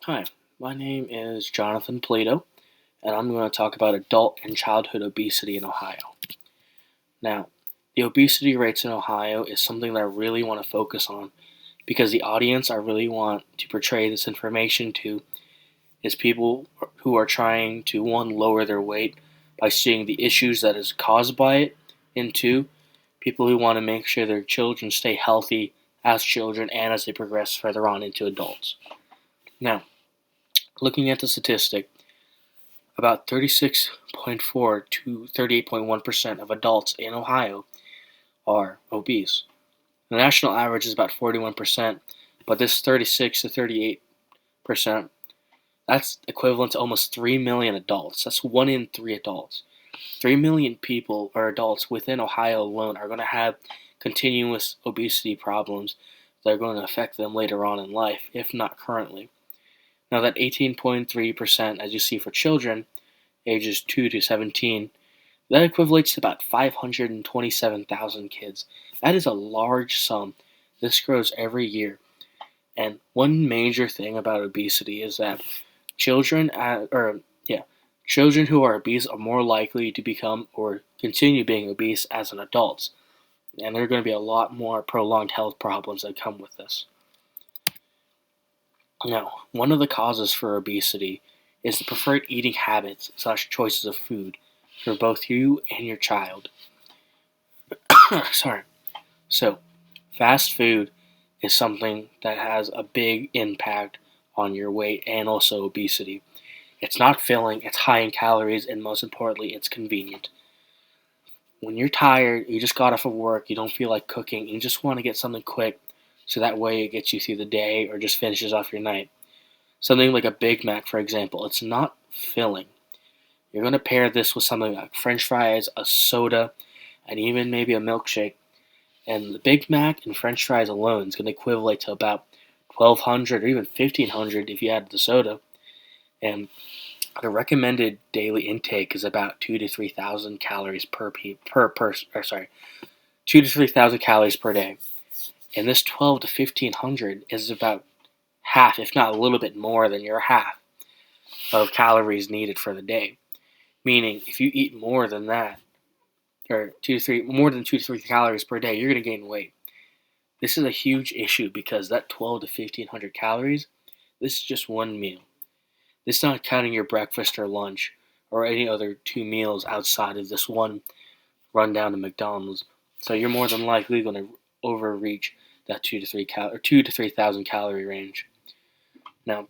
Hi, my name is Jonathan Plato, and I'm going to talk about adult and childhood obesity in Ohio. Now, the obesity rates in Ohio is something that I really want to focus on because the audience I really want to portray this information to is people who are trying to, one, lower their weight by seeing the issues that is caused by it, and two, people who want to make sure their children stay healthy as children and as they progress further on into adults. Now, looking at the statistic, about 36.4 to 38.1% of adults in Ohio are obese. The national average is about 41%, but this 36 to 38%, that's equivalent to almost 3 million adults. That's 1 in 3 adults. 3 million people or adults within Ohio alone are going to have continuous obesity problems that are going to affect them later on in life, if not currently. Now, that 18.3%, as you see for children, ages 2 to 17, that equates to about 527,000 kids. That is a large sum. This grows every year. And one major thing about obesity is that children, children who are obese are more likely to become or continue being obese as an adults. And there are going to be a lot more prolonged health problems that come with this. Now, one of the causes for obesity is the preferred eating habits / choices of food for both you and your child. Sorry. So, fast food is something that has a big impact on your weight and also obesity. It's not filling, it's high in calories, and most importantly, it's convenient. When you're tired, you just got off of work, you don't feel like cooking, you just want to get something quick so that way it gets you through the day or just finishes off your night. Something like a Big Mac, for example, it's not filling. You're going to pair this with something like French fries, a soda, and even maybe a milkshake. And the Big Mac and French fries alone is going to equivalent to about 1,200 or even 1,500 if you add the soda. And the recommended daily intake is about 2 to 3,000 calories per 2 to 3,000 calories per day. And this 12 to 1,500 is about half, if not a little bit more than your half of calories needed for the day. Meaning, if you eat more than that, or more than 2 to 3 calories per day, you're going to gain weight. This is a huge issue because that 12 to 1,500 calories, this is just one meal. This is not counting your breakfast or lunch or any other 2 meals outside of this one run down to McDonald's. So you're more than likely going to overreach that 2 to 3,000 calorie range. Now,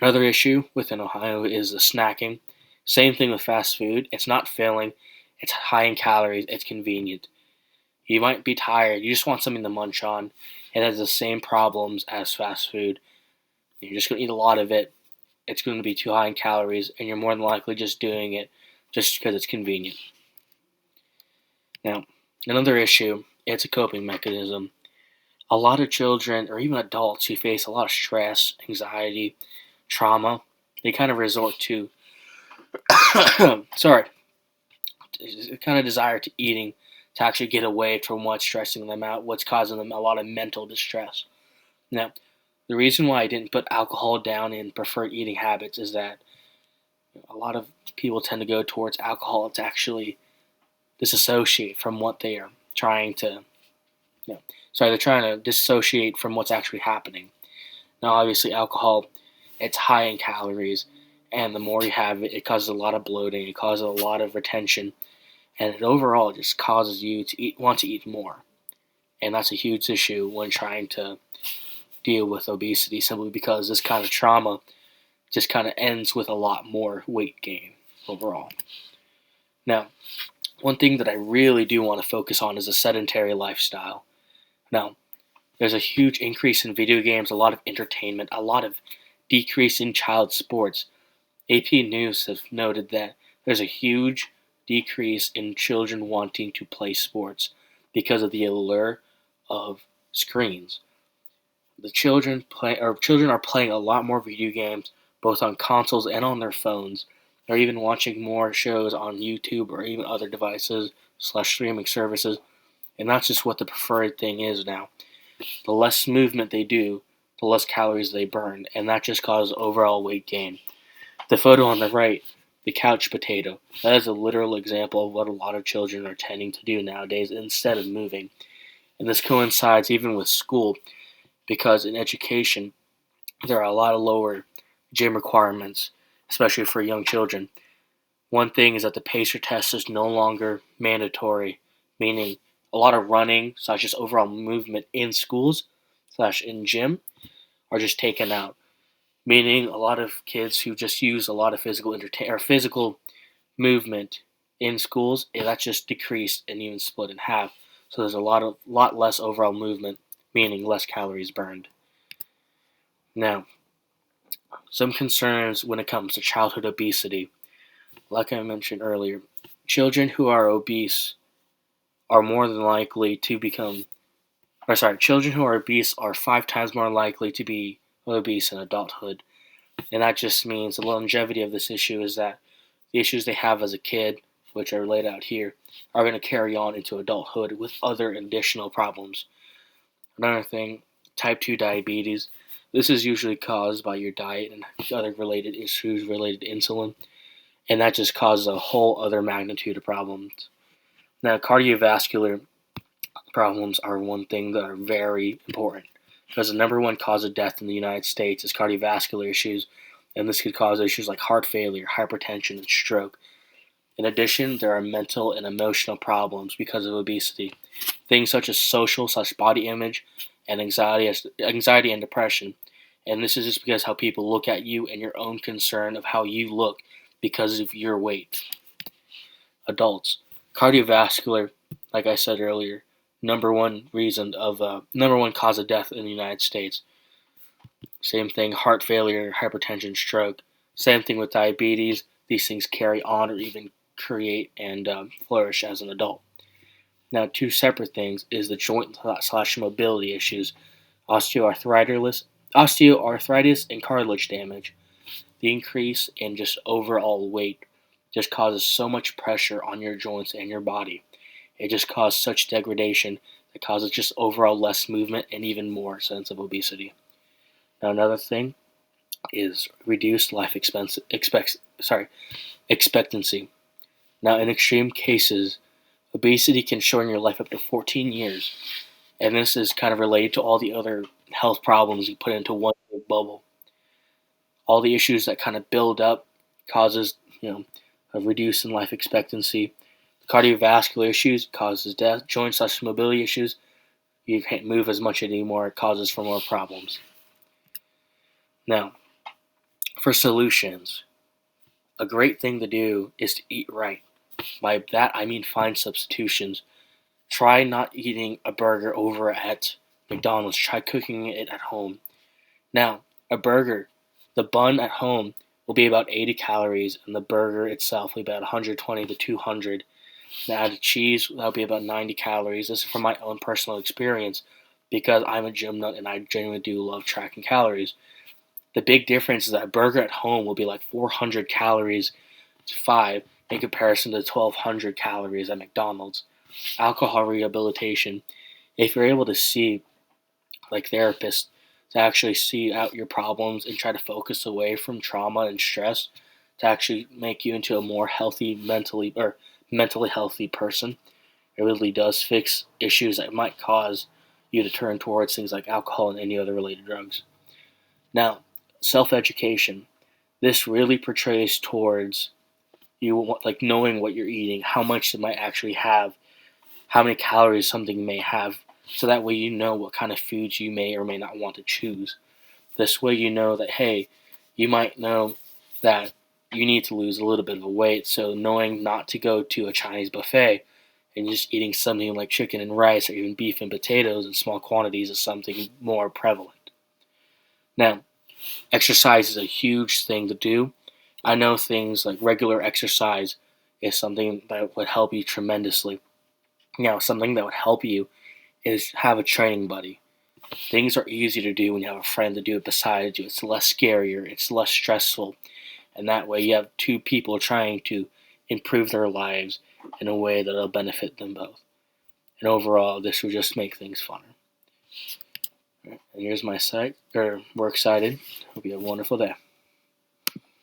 another issue within Ohio is the snacking. Same thing with fast food. It's not filling. It's high in calories. It's convenient. You might be tired. You just want something to munch on. It has the same problems as fast food. You're just going to eat a lot of it. It's going to be too high in calories, and you're more than likely just doing it just because it's convenient. Now, another issue, it's a coping mechanism. A lot of children, or even adults who face a lot of stress, anxiety, trauma, they kind of resort to kind of desire to eating to actually get away from what's stressing them out, what's causing them a lot of mental distress. Now, the reason why I didn't put alcohol down in preferred eating habits is that a lot of people tend to go towards alcohol to actually disassociate from what they are trying to, they're trying to disassociate from what's actually happening. Now, obviously, alcohol, it's high in calories, and the more you have it, it causes a lot of bloating, it causes a lot of retention, and it overall just causes you to want to eat more. And that's a huge issue when trying to deal with obesity, simply because this kind of trauma just kind of ends with a lot more weight gain overall. Now, one thing that I really do want to focus on is a sedentary lifestyle. Now, there's a huge increase in video games, a lot of entertainment, a lot of decrease in child sports. AP News have noted that there's a huge decrease in children wanting to play sports because of the allure of screens. The children are playing a lot more video games, both on consoles and on their phones. They're even watching more shows on YouTube or even other devices / streaming services, and that's just what the preferred thing is now. The less movement they do, the less calories they burn, and that just causes overall weight gain. The photo on the right, the couch potato, that is a literal example of what a lot of children are tending to do nowadays instead of moving. And this coincides even with school, because in education, there are a lot of lower gym requirements, especially for young children. One thing is that the PACER test is no longer mandatory, meaning a lot of running, slash just overall movement in schools, slash in gym, are just taken out. Meaning a lot of kids who just use a lot of physical movement in schools, that's just decreased and even split in half. So there's a lot less overall movement, meaning less calories burned. Now, some concerns when it comes to childhood obesity. Like I mentioned earlier, children who are obese are more than likely to become, or sorry, children who are obese are 5 times more likely to be obese in adulthood. And that just means the longevity of this issue is that the issues they have as a kid, which are laid out here, are going to carry on into adulthood with other additional problems. Another thing, type 2 diabetes. This is usually caused by your diet and other related issues related to insulin, and that just causes a whole other magnitude of problems. Now, cardiovascular problems are one thing that are very important, because the number one cause of death in the United States is cardiovascular issues, and this could cause issues like heart failure, hypertension, and stroke. In addition, there are mental and emotional problems because of obesity. Things such as social/body image and anxiety and depression. And this is just because how people look at you and your own concern of how you look because of your weight. Adults, cardiovascular, like I said earlier, number one cause of death in the United States. Same thing, heart failure, hypertension, stroke. Same thing with diabetes. These things carry on or even create and flourish as an adult. Now, two separate things is the joint/slash mobility issues, osteoarthritis, and cartilage damage. The increase in just overall weight just causes so much pressure on your joints and your body. It just causes such degradation that causes just overall less movement and even more sense of obesity. Now, another thing is reduced life expectancy. Now, in extreme cases, obesity can shorten your life up to 14 years, and this is kind of related to all the other health problems you put into one big bubble. All the issues that kind of build up causes, a reduce in life expectancy. Cardiovascular issues causes death. Joint/mobility issues, you can't move as much anymore. It causes for more problems. Now, for solutions, a great thing to do is to eat right. By that, I mean find substitutions. Try not eating a burger over at McDonald's. Try cooking it at home. Now, a burger, the bun at home will be about 80 calories, and the burger itself will be about 120 to 200. Now, added cheese, that'll be about 90 calories. This is from my own personal experience, because I'm a gym nut and I genuinely do love tracking calories. The big difference is that a burger at home will be like 400 calories to 5 in comparison to 1,200 calories at McDonald's. Alcohol rehabilitation. If you're able to see, like therapists, to actually see out your problems and try to focus away from trauma and stress, to actually make you into a more mentally healthy person, it really does fix issues that might cause you to turn towards things like alcohol and any other related drugs. Now, self-education. This really portrays towards you like knowing what you're eating, how much it might actually have, how many calories something may have, so that way you know what kind of foods you may or may not want to choose. This way you know that, hey, you might know that you need to lose a little bit of weight, so knowing not to go to a Chinese buffet and just eating something like chicken and rice or even beef and potatoes in small quantities is something more prevalent. Now, exercise is a huge thing to do. I know things like regular exercise is something that would help you tremendously. Now, something that would help you is have a training buddy. Things are easier to do when you have a friend to do it beside you. It's less scarier, it's less stressful, and that way you have two people trying to improve their lives in a way that will benefit them both. And overall, this will just make things funner. And here's my site, or we're excited. Hope you have a wonderful day.